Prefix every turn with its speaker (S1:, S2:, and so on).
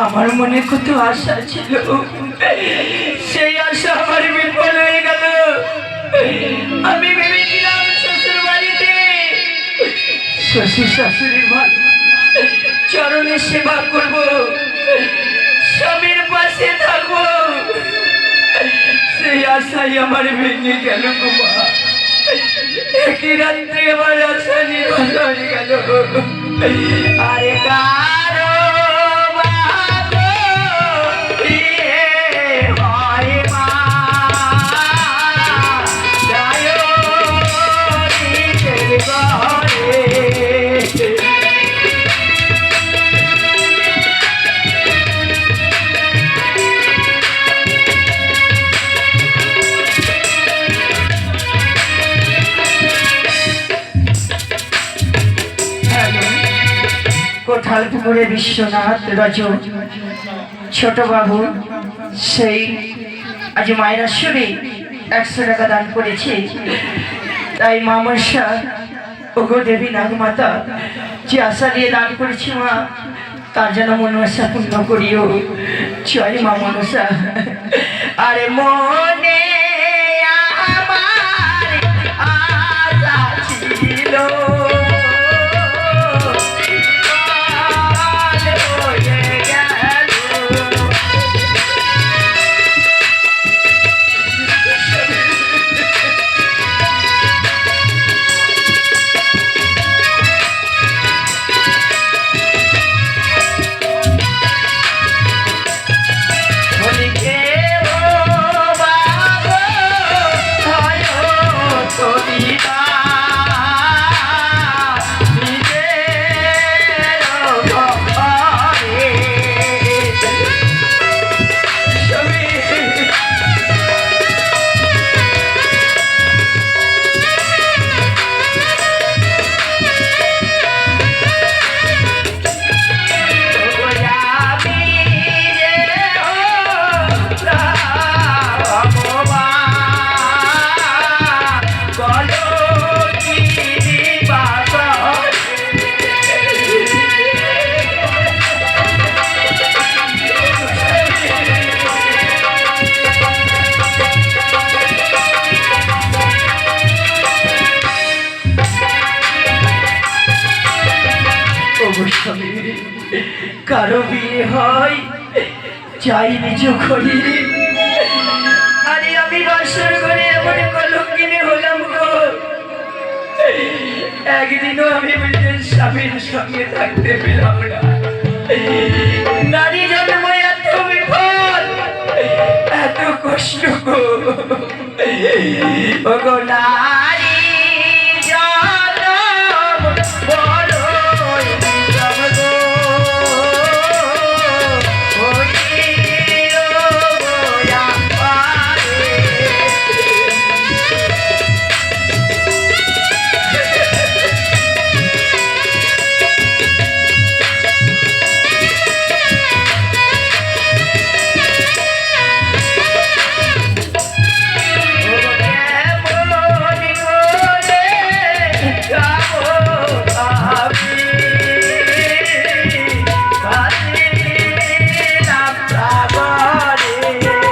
S1: আমার মনে কত আশা ছিল, সেই আশা আমার বিফল হয়ে গেল। আমি ভেবেছিলাম শ্বশুর বাড়িতে শ্বশুর শাশুড়ির ভালো চরণে সেবা করব, স্বামীর পাশে থাকবো, সেই আশাই আমার ভেঙে গেল। একই রাত্রে আমার আশা নির্ভর হয়ে গেল। আরে কারো কোঠালপুকুরে বিশ্বনাথ রজন ছোট বাবু সেই আজ মায়ের আসরে 100 টাকা দান করেছে। তাই মা মনসা ওগো দেবী নাগমাতা যে আশা দিয়ে দান করেছি মা, তার যেন মনসা পূর্ণ করিও। জয় মা মনসা। আরে মনে আমার আশা ছিল, কারো বিয়ে হয় চাই নিজ করি। আরে আমি বাসর ঘরে এমন কলঙ্কিনী হলাম গো, একদিনও আমি নিজের স্বামীর সঙ্গে থাকতে পেলাম না। নারী জন্ম এত বিপদ, এত কষ্ট গো। ও গো না